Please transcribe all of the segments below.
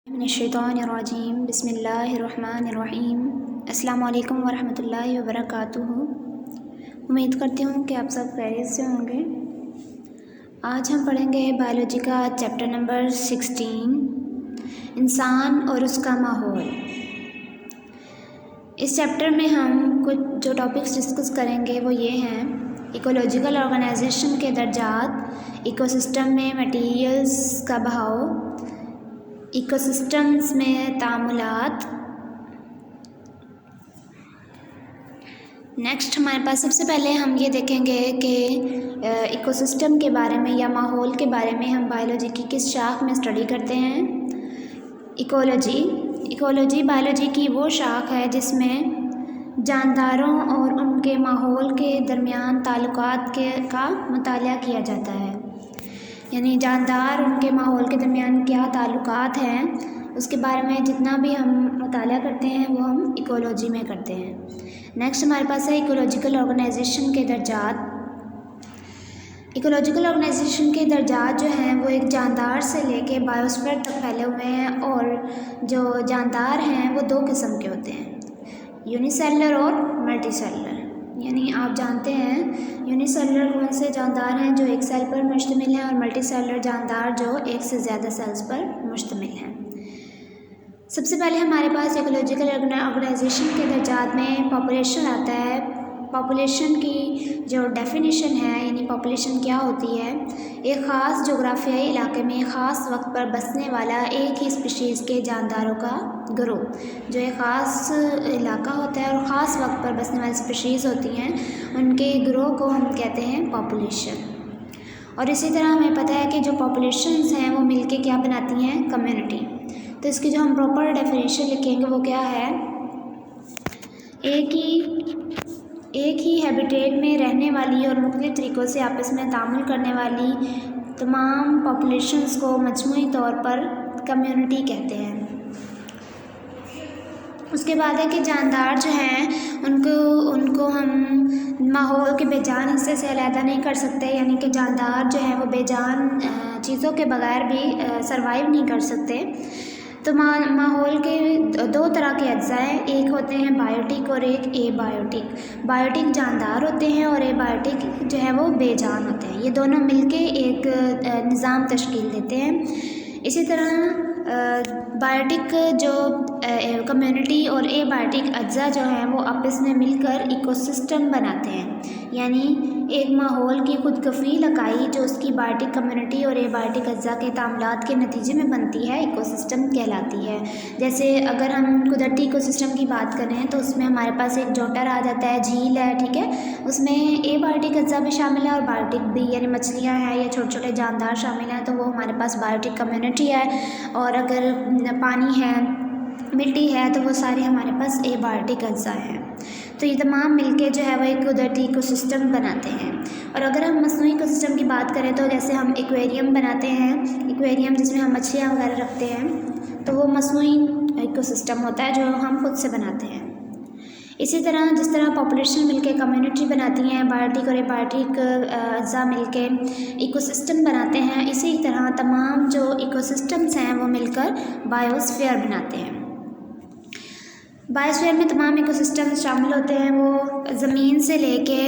मिनश्शैतानिर्रजीम बिस्मिल्लाहिर्रहमानिर्रहीम। अस्सलामु अलैकुम वरहमतुल्लाहि वबरकातुहू। उम्मीद करती हूँ कि आप सब खैरियत से होंगे। आज हम पढ़ेंगे बायोलॉजी का चैप्टर नंबर 16, इंसान और उसका माहौल। इस चैप्टर में हम कुछ जो टॉपिक्स डिस्कस करेंगे वो ये हैं: इकोलॉजिकल ऑर्गेनाइजेशन के दर्जात, इकोसिस्टम में मटीरियल्स का बहाव, इकोसिस्टम्स में तामुलात। नेक्स्ट हमारे पास सबसे पहले हम ये देखेंगे कि इकोसिस्टम के बारे में या माहौल के बारे में हम बायोलॉजी की किस शाख में स्टडी करते हैं। इकोलॉजी बायोलॉजी की वो शाख है जिसमें जानदारों और उनके माहौल के दरमियान ताल्लुकात का मुताला किया जाता है, यानी जानदार उनके माहौल के दरमियान क्या ताल्लुकात हैं उसके बारे में जितना भी हम मुताला करते हैं वो हम इकोलॉजी में करते हैं। नेक्स्ट हमारे पास है इकोलॉजिकल ऑर्गेनाइजेशन के दर्जात। इकोलॉजिकल ऑर्गेनाइजेशन के दर्जात जो हैं वो एक जानदार से लेके बायोस्फीयर तक फैले हुए हैं, और जो जानदार हैं वो दो किस्म के होते हैं, यूनिसेलुलर और मल्टीसेलुलर। यानी आप जानते हैं यूनिसेलुलर कौन से जानदार हैं जो एक सेल पर मुश्तमिल हैं, और मल्टीसेलुलर जानदार जो एक से ज़्यादा सेल्स पर मुश्तमिल हैं। सबसे पहले हमारे पास इकोलॉजिकल ऑर्गेनाइजेशन के दर्जात में पॉपुलेशन आता है। पॉपुलेशन की जो डेफिनेशन है, यानी पॉपुलेशन क्या होती है, एक ख़ास जोग्राफियाई इलाके में ख़ास वक्त पर बसने वाला एक ही स्पीशीज़ के जानदारों का ग्रुप। जो एक ख़ास इलाका होता है और ख़ास वक्त पर बसने वाली स्पीशीज़ होती हैं, उनके ग्रोह को हम कहते हैं पॉपुलेशन। और इसी तरह हमें पता है कि जो पॉपुलेशंस हैं वो मिलके क्या बनाती हैं, कम्युनिटी। तो इसकी जो हम प्रॉपर डेफिनेशन लिखेंगे वो क्या है, एक ही हैबिटेट में रहने वाली और मुख्तलिफ तरीक़ों से आपस में तामुल करने वाली तमाम पॉपुलेशंस को मजमूई तौर पर कम्युनिटी कहते हैं। उसके बाद है कि जानदार जो हैं उनको हम माहौल के बेजान हिस्से से अलहदा नहीं कर सकते, यानी कि जानदार जो हैं वो बेजान चीज़ों के बगैर भी सरवाइव नहीं कर सकते। तो माहौल के दो तरह के अज्जा हैं, एक होते हैं बायोटिक और एक एबायोटिक। बायोटिक जानदार होते हैं और एबायोटिक जो है वो बेजान होते हैं। ये दोनों मिलके एक निज़ाम तश्कील देते हैं। इसी तरह बायोटिक जो कम्युनिटी और एबायोटिक अज्जा जो हैं वो आपस में मिलकर इकोसिस्टम बनाते हैं, यानी एक माहौल की खुद कफ़ील इकाई जो उसकी बायोटिक कम्युनिटी और एबायोटिक अज्जा के तामुलात के नतीजे में बनती है, इकोसिस्टम कहलाती है। जैसे अगर हम कुदरती इकोसिस्टम की बात करें तो उसमें हमारे पास एक जोटर आ जाता है, झील है, ठीक है, उसमें एबायोटिक अज्जा भी शामिल है और बायोटिक भी, यानी मछलियाँ हैं या छोटे छोटे जानदार शामिल हैं, तो वो हमारे पास बायोटिक कम्युनिटी है। और अगर पानी है, मिट्टी है, तो वो सारे हमारे पास एबायोटिक अज्जा हैं। तो ये तमाम मिलके जो है वो एक कुदरती इकोसिस्टम बनाते हैं। और अगर हम मसनूई इकोसिस्टम की बात करें तो जैसे हम एक्वेरियम बनाते हैं, एक्वेरियम जिसमें हम मछलियाँ वगैरह रखते हैं, तो वो मसनूई इकोसिस्टम होता है जो हम खुद से बनाते हैं। इसी तरह जिस तरह पॉपुलेशन मिलके कम्युनिटी बनाती हैं, बायोटिक और एबायोटिक अज्जा मिलके इकोसिस्टम बनाते हैं, इसी तरह तमाम जो इकोसिस्टम्स हैं वो मिलकर बायोस्फीयर बनाते हैं। बायोस्फीयर में तमाम इकोसिस्टम शामिल होते हैं। वो ज़मीन से लेके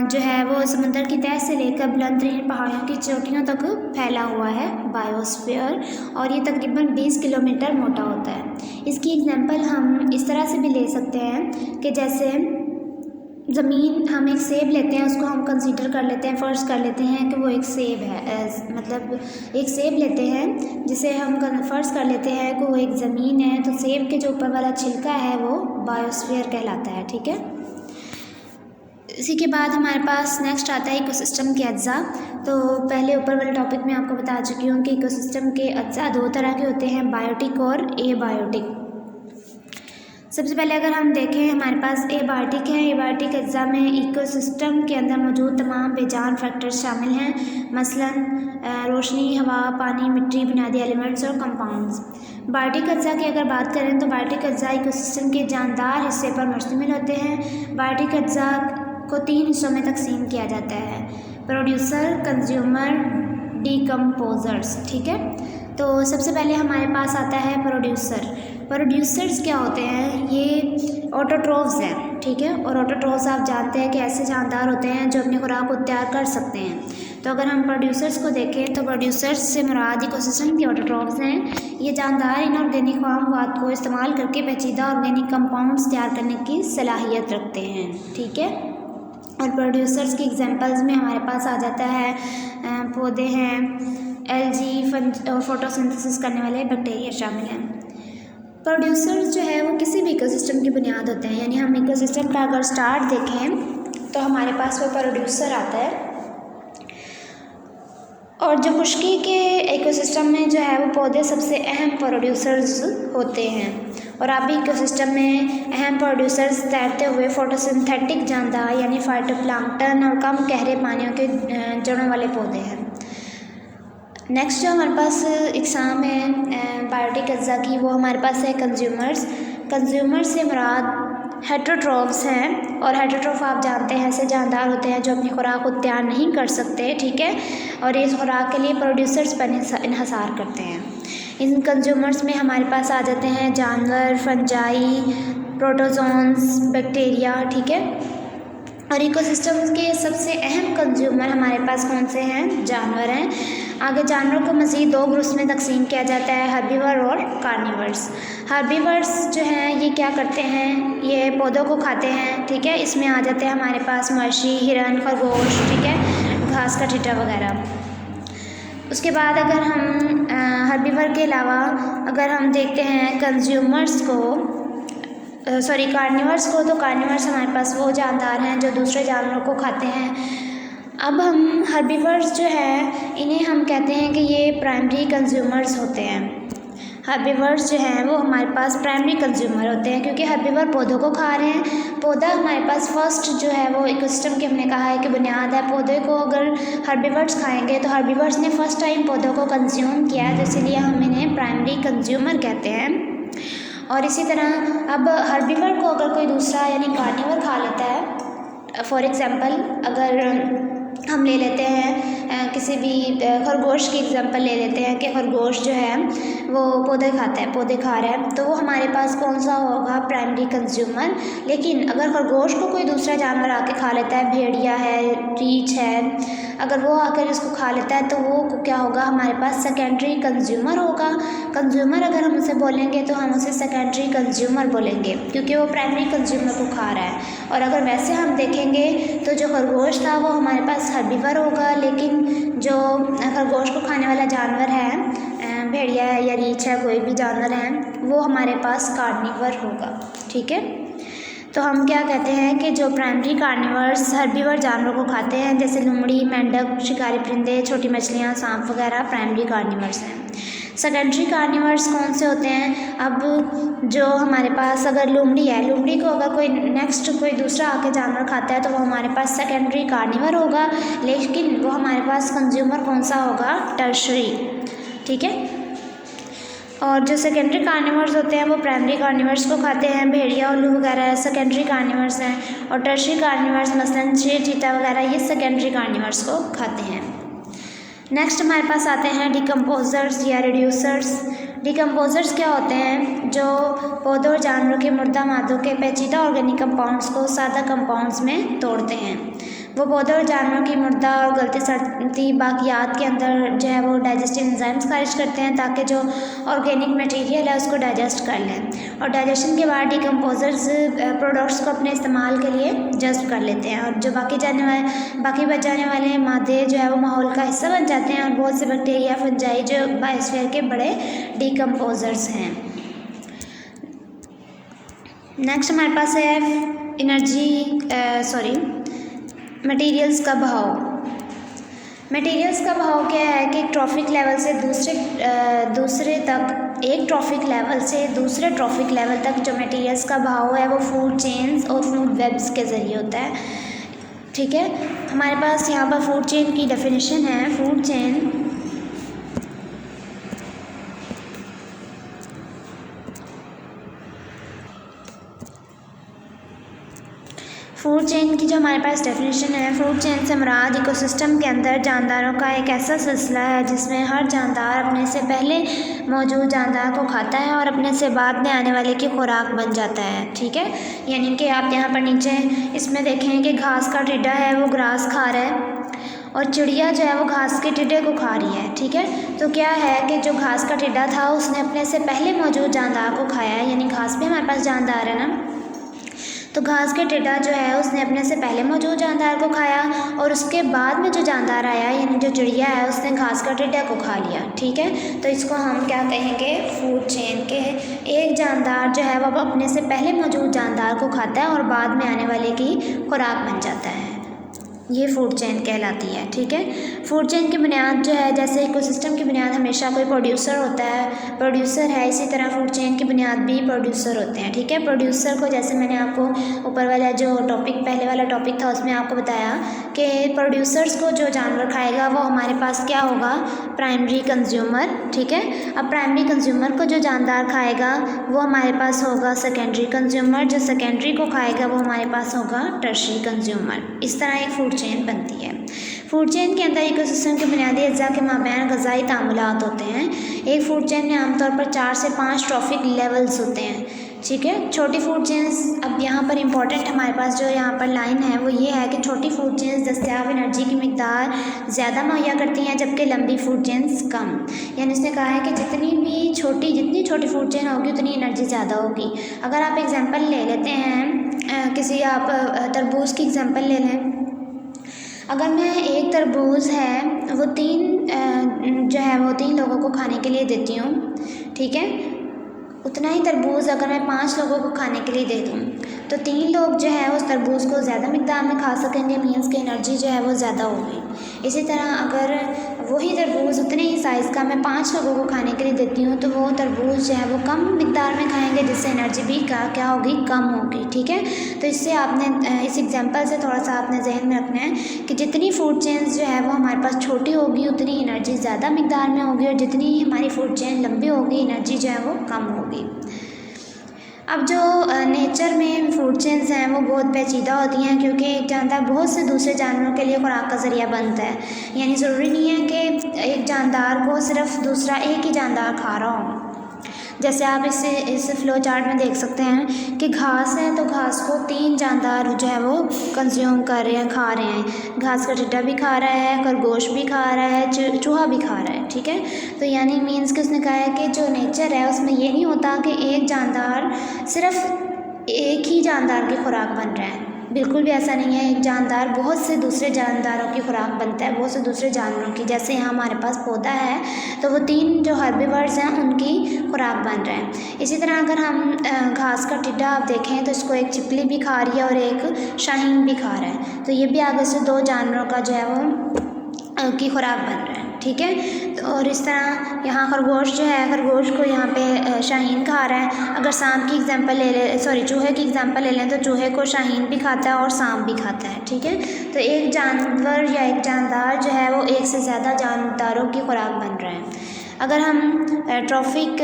जो है वो समंदर की तह से लेकर बुलंद तरीन पहाड़ियों की चोटियों तक फैला हुआ है बायोस्फीयर, और ये तकरीबन 20 किलोमीटर मोटा होता है। इसकी एग्जांपल हम इस तरह से भी ले सकते हैं कि जैसे ज़मीन, हम एक सेब लेते हैं, उसको हम कंसीडर कर लेते हैं, फ़र्ज़ कर लेते हैं कि वो एक सेब है, मतलब एक सेब लेते हैं जिसे हम फ़र्ज़ कर लेते हैं कि वो एक ज़मीन है, तो सेब के जो ऊपर वाला छिलका है वो बायोस्फीयर कहलाता है, ठीक है। इसी के बाद हमारे पास नेक्स्ट आता है इकोसिस्टम के अज्जा। तो पहले ऊपर वाले टॉपिक में आपको बता चुकी हूँ कि इकोसिस्टम के अज्जा दो तरह के होते हैं, बायोटिक और एबायोटिक। सबसे पहले अगर हम देखें हमारे पास एबायोटिक है। एबायोटिक अज्जा में इकोसिस्टम के अंदर मौजूद तमाम बेजान फैक्टर्स शामिल हैं, मसलन रोशनी, हवा, पानी, मिट्टी, बुनियादी एलिमेंट्स और कंपाउंड्स। बायोटिक अज्जा की अगर बात करें तो बायोटिक अज्जा इकोसिस्टम के जानदार हिस्से पर मुश्तमिल होते हैं। बायोटिक अज्जा को 3 हिस्सों में तकसीम किया जाता है, प्रोड्यूसर, कंज्यूमर, डिकम्पोजर्स, ठीक है। तो सबसे पहले हमारे पास आता है प्रोड्यूसर। प्रोड्यूसर्स क्या होते हैं? ये ऑटोट्रॉफ्स हैं, ठीक है। और ऑटोट्रॉफ्स आप जानते हैं कि ऐसे जानदार होते हैं जो अपनी खुराक को तैयार कर सकते हैं। तो अगर हम प्रोड्यूसर्स को देखें तो प्रोड्यूसर्स से मुराद इकोसिस्टम के ऑटोट्रॉफ्स हैं। ये जानदार इनऑर्गेनिक मवाद को इस्तेमाल करके पेचीदा ऑर्गेनिक कंपाउंड्स तैयार करने की सलाहियत रखते हैं, ठीक है। और प्रोड्यूसर्स की एग्जांपल्स में हमारे पास आ जाता है पौधे हैं, एल्गी और फोटोसिंथेसिस करने वाले बैक्टीरिया शामिल हैं। प्रोड्यूसर्स जो है वो किसी भी इकोसिस्टम की बुनियाद होते हैं। यानी हम इकोसिस्टम का अगर स्टार्ट देखें तो हमारे पास वो प्रोड्यूसर आता है। और जो खुश्की के इकोसिस्टम में जो है वो पौधे सबसे अहम प्रोड्यूसर्स होते हैं। और आबी इकोसिस्टम में अहम प्रोड्यूसर्स तैरते हुए फोटोसिंथेटिक जानदार यानी फाइटोप्लैंक्टन और कम गहरे पानियों के जड़ों वाले पौधे हैं। नेक्स्ट जो हमारे पास इकसाम है बायोटिक अज्जा की, वो हमारे पास है कंज्यूमर्स। कंज्यूमर्स से मुराद हेटरोट्रॉफ्स हैं। और हेटरोट्रॉफ आप जानते हैं ऐसे जानदार होते हैं जो अपनी खुराक को तैयार नहीं कर सकते, ठीक है। और इस खुराक के लिए प्रोड्यूसर्स पर इन्हसार करते हैं। इन कंज्यूमर्स में हमारे पास आ जाते हैं जानवर, फंजाई, प्रोटोजोन्स, बैक्टीरिया, ठीक है। और इकोसिस्टम्स के सबसे अहम कंज्यूमर हमारे पास कौन से हैं? जानवर हैं। आगे जानवरों को मज़ीद दो ग्रुप्स में तकसीम किया जाता है, हर्बीवर और कार्निवर्स। हर्बीवर्स जो हैं ये क्या करते हैं? ये पौधों को खाते हैं, ठीक है। इसमें आ जाते हैं हमारे पास मवेशी, हिरन, खरगोश, ठीक है, घास का टिड्डा वगैरह। उसके बाद अगर हम हर्बीवर के अलावा अगर हम देखते हैं कंज्यूमर्स को कार्निवर्स को, तो कार्निवर्स हमारे पास वो जानदार हैं जो दूसरे जानवरों को खाते हैं। अब हम हर्बीवर्स जो है इन्हें हम कहते हैं कि ये प्राइमरी कंज्यूमर्स होते हैं। हर्बीवर्स जो हैं वो हमारे पास प्राइमरी कंज्यूमर होते हैं क्योंकि हर्बीवर पौधों को खा रहे हैं। पौधा हमारे पास फर्स्ट जो है वो इकोसिस्टम की हमने कहा है कि बुनियाद है। पौधे को अगर हर्बीवर्स खाएंगे तो हर्बीवर्स ने फर्स्ट टाइम पौधों को कंज्यूम किया है, तो इसीलिए हम इन्हें प्राइमरी कंज्यूमर कहते हैं। और इसी तरह अब हर्बीवर को अगर कोई दूसरा यानी कार्निवर खा लेता है, फॉर एग्ज़ाम्पल अगर हम ले लेते हैं किसी भी खरगोश की एग्जांपल ले लेते हैं कि खरगोश जो है वो पौधे खाता है, पौधे खा रहा है, तो वो हमारे पास कौन सा होगा? Primary consumer. लेकिन अगर खरगोश को कोई दूसरा जानवर आके खा लेता है, भेड़िया है, रीछ है, अगर वो आकर इसको खा लेता है तो वो क्या होगा? हमारे पास सेकेंडरी कंज्यूमर होगा। कंज्यूमर अगर हम उसे बोलेंगे तो हम उसे सेकेंडरी कंज्यूमर बोलेंगे क्योंकि वो प्राइमरी कंज्यूमर को खा रहा है। और अगर वैसे हम देखेंगे तो जो खरगोश था वो हमारे पास हर्बीवर होगा, लेकिन जो खरगोश को खाने वाला जानवर है, भेड़िया है या रीछ है, कोई भी जानवर है, वो हमारे पास कार्निवर होगा, ठीक है। तो हम क्या कहते हैं कि जो प्राइमरी कार्निवर्स हर्बीवर जानवरों को खाते हैं जैसे लोमड़ी, मेंढक, शिकारी परिंदे, छोटी मछलियाँ, सांप वगैरह प्राइमरी कार्निवर्स हैं। सेकेंडरी कार्निवर्स कौन से होते हैं? अब जो हमारे पास अगर लोमड़ी है, लोमड़ी को अगर कोई कोई दूसरा आके जानवर खाता है तो वो हमारे पास सेकेंडरी कार्निवर होगा, लेकिन वो हमारे पास कंज्यूमर कौन सा होगा? टर्शरी, ठीक है। और जो सेकेंडरी कार्निवर्स होते हैं वो प्राइमरी कार्निवर्स को खाते हैं, भेड़िया, उल्लू वगैरह सेकेंडरी कार्निवर्स हैं। और टर्शरी कार्निवर्स मसलन शेर, चीता वगैरह ये सेकेंडरी कार्निवर्स को खाते हैं। नेक्स्ट हमारे पास आते हैं डिकम्पोजर्स या रिड्यूसर्स। डिकम्पोजर्स क्या होते हैं? जो पौधों और जानवरों के मुर्दा मादों के पेचीदा ऑर्गेनिक कंपाउंड्स को सादा कंपाउंड्स में तोड़ते हैं। वो पौधों और जानवरों की मुर्दा और गलती सड़ती बाकियात के अंदर जो है वो डाइजेस्टिव एंजाइम्स खारिज करते हैं ताकि जो ऑर्गेनिक मटेरियल है उसको डाइजेस्ट कर लें। और डाइजेशन के बाद डिकम्पोजर्स प्रोडक्ट्स को अपने इस्तेमाल के लिए जज्ब कर लेते हैं और जो बाकी बच जाने वाले मादे जो है वो माहौल का हिस्सा बन जाते हैं। और बहुत से बैक्टीरिया, फंजाई जो बायोस्फीयर के बड़े डिकम्पोजर्स हैं। नेक्स्ट हमारे पास है मटेरियल्स का बहाव। मटेरियल्स का बहाव क्या है कि एक ट्रॉफिक लेवल से दूसरे ट्रॉफिक लेवल तक जो मटेरियल्स का बहाव है वो फूड चेन्स और फूड वेब्स के ज़रिए होता है, ठीक है। हमारे पास यहाँ पर फूड चेन की डेफिनेशन है। फूड चेन की जो हमारे पास डेफिनेशन है, फूड चेन से मुराद इकोसिस्टम के अंदर जानदारों का एक ऐसा सिलसिला है जिसमें हर जानदार अपने से पहले मौजूद जानदार को खाता है और अपने से बाद में आने वाले की खुराक बन जाता है। ठीक है, यानी कि आप यहाँ पर नीचे इसमें देखें कि घास का टिड्डा है वो ग्रास खा रहा है और चिड़िया जो है वो घास के टिड्डे को खा रही है। ठीक है, तो क्या है कि जो घास का टिड्डा था उसने अपने से पहले मौजूद जानदार को खाया है, यानी घास भी हमारे पास जानदार है ना, तो घास के टिड्डा जो है उसने अपने से पहले मौजूद जानदार को खाया और उसके बाद में जो जानदार आया यानी जो चिड़िया है उसने घास का टिड्डा को खा लिया। ठीक है, तो इसको हम क्या कहेंगे, फूड चेन के एक जानदार जो है वह अपने से पहले मौजूद जानदार को खाता है और बाद में आने वाले की खुराक बन जाता है, ये फूड चेन कहलाती है। ठीक है, फूड चेन की बुनियाद जो है, जैसे इकोसिस्टम की बुनियाद हमेशा कोई प्रोड्यूसर होता है, प्रोड्यूसर है, इसी तरह फूड चेन की बुनियाद भी प्रोड्यूसर होते हैं। ठीक है, प्रोड्यूसर को जैसे मैंने आपको ऊपर वाला जो टॉपिक पहले वाला टॉपिक था उसमें आपको बताया कि प्रोड्यूसर्स को जो जानवर खाएगा वो हमारे पास क्या होगा, प्राइमरी कंज्यूमर। ठीक है, अब प्राइमरी कंज्यूमर को जो जानदार खाएगा वो हमारे पास होगा सेकेंडरी कंज्यूमर, जो सेकेंडरी को खाएगा वो हमारे पास होगा टर्शरी कंज्यूमर। इस तरह एक फूड चेन बनती है। फूड चेन के अंदर इकोसिस्टम के बुनियादी अज्जा के माबैन ग़ज़ाई तामुलात होते हैं। एक फूड चेन में आमतौर पर 4 से 5 ट्रॉफिक लेवल्स होते हैं। ठीक है, छोटी फूड चेन्स, अब यहाँ पर इंपॉर्टेंट हमारे पास जो यहाँ पर लाइन है वो ये है कि छोटी फूड चेन्स दस्तियाब एनर्जी की मिकदार ज़्यादा मुहैया करती हैं जबकि लंबी फूड चेन्स कम। यानी इसने कहा है कि जितनी छोटी फूड चेन होगी उतनी एनर्जी ज़्यादा होगी। अगर आप एग्जांपल ले लेते हैं, किसी आप तरबूज की एग्जांपल ले लें, अगर मैं एक तरबूज है वो 3 लोगों को खाने के लिए देती हूँ, ठीक है, उतना ही तरबूज अगर मैं 5 लोगों को खाने के लिए दे दूँ तो 3 लोग जो है उस तरबूज को ज़्यादा मिकदार में खा सकेंगे, मीन्स की एनर्जी जो है वो ज़्यादा होगी। इसी तरह अगर वही तरबूज उतने ही साइज़ का मैं 5 लोगों को खाने के लिए देती हूँ तो वो तरबूज जो है वो कम मिकदार में खाएंगे, जिससे एनर्जी भी क्या होगी, कम होगी। ठीक है, तो इससे आपने इस एग्जांपल से थोड़ा सा आपने जहन में रखना है कि जितनी फूड चेन्स जो है वो हमारे पास छोटी होगी उतनी एनर्जी ज़्यादा मिकदार में होगी और जितनी हमारी फूड चेन लंबी होगी एनर्जी जो है वो कम होगी। अब जो नेचर में फूड चेन्स हैं वो बहुत पेचीदा होती हैं क्योंकि एक जानदार बहुत से दूसरे जानवरों के लिए खुराक का ज़रिया बनता है। यानी ज़रूरी नहीं है कि एक जानदार को सिर्फ दूसरा एक ही जानदार खा रहा हो। जैसे आप इस फ्लो चार्ट में देख सकते हैं कि घास है तो घास को 3 जानदार जो है वो कंज्यूम कर रहे हैं, खा रहे हैं। घास का टिड्डा भी खा रहा है, खरगोश भी खा रहा है, चूहा भी खा रहा है। ठीक है, तो यानी मीन्स कि उसने कहा है कि जो नेचर है उसमें ये नहीं होता कि एक जानदार सिर्फ एक ही जानदार की खुराक बन रहा है, बिल्कुल भी ऐसा नहीं है। एक जानदार बहुत से दूसरे जानदारों की खुराक बनता है, बहुत से दूसरे जानवरों की। जैसे यहाँ हमारे पास पौधा है तो वो 3 जो हर्बीवर्स हैं उनकी खुराक बन रहा है। इसी तरह अगर हम घास का टिड्डा आप देखें तो इसको एक छिपकली भी खा रही है और एक शाहीन भी खा रहा है, तो ये भी आगे से 2 जानवरों का जो है वो की खुराक बन रहा है। ठीक है, तो और इस तरह यहाँ खरगोश जो है, खरगोश को यहाँ पे शाहीन खा रहा है। अगर सांप की एग्जांपल चूहे की एग्जांपल ले लें तो चूहे को शाहीन भी खाता है और सांप भी खाता है। ठीक है, तो एक जानवर या एक जानदार जो है वो एक से ज़्यादा जानदारों की खुराक बन रहा है। अगर हम ट्रॉफिक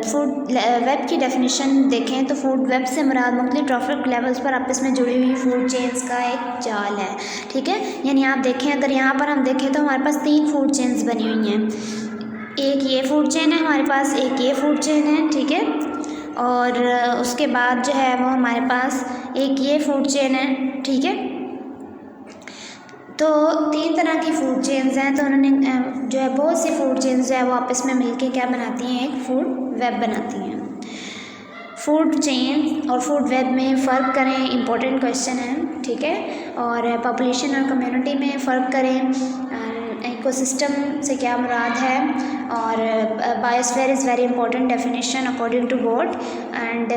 फूड वेब की डेफिनेशन देखें तो फूड वेब से मुराद मुख्तलिफ ट्रॉफिक लेवल्स पर आपस में जुड़ी हुई फूड चेन्स का एक जाल है। ठीक है, यानी आप देखें, अगर यहाँ पर हम देखें तो हमारे पास 3 फूड चेन्स बनी हुई हैं। एक ये फूड चेन है हमारे पास, एक ये फूड चेन है। ठीक है, और उसके बाद जो है वो हमारे पास एक ये फूड चेन है। ठीक है, तो 3 तरह की फूड चेन्स हैं, तो उन्होंने जो है बहुत सी फूड चेन्स जो है वो आपस में मिलके क्या बनाती हैं, एक फूड वेब बनाती हैं। फूड चेन और फूड वेब में फ़र्क करें, इम्पोर्टेंट क्वेश्चन है। ठीक है, और पॉपुलेशन और कम्युनिटी में फ़र्क करें, इकोसिस्टम से क्या मुराद है, और biosphere is very important definition according to board. And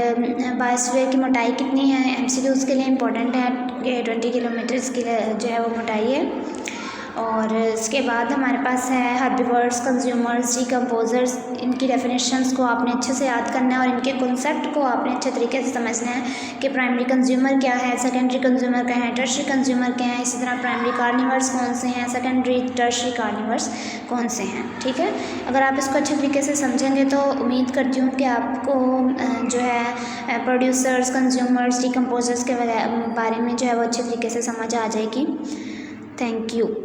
biosphere की मोटाई कितनी है, MCQs के लिए इंपॉर्टेंट है कि 20 किलोमीटर्स की जो है वो मोटाई है। और इसके बाद हमारे पास है हर्बीवर्स, कंज्यूमर्स, डिकम्पोजर्स। इनकी डेफिनेशंस को आपने अच्छे से याद करना है और इनके कॉन्सेप्ट को आपने अच्छे तरीके से समझना है कि प्राइमरी कंज्यूमर क्या है, सेकेंडरी कंज्यूमर क्या है, टर्शरी कंज्यूमर क्या है, इसी तरह प्राइमरी कार्निवर्स कौन से हैं, सेकेंडरी टर्शरी कार्निवर्स कौन से हैं। ठीक है, अगर आप इसको अच्छे तरीके से समझेंगे तो उम्मीद करती हूँ कि आपको जो है प्रोड्यूसर्स, कंज्यूमर्स, डिकम्पोजर्स के बारे में जो है वो अच्छे तरीके से समझ आ जाएगी। Thank you.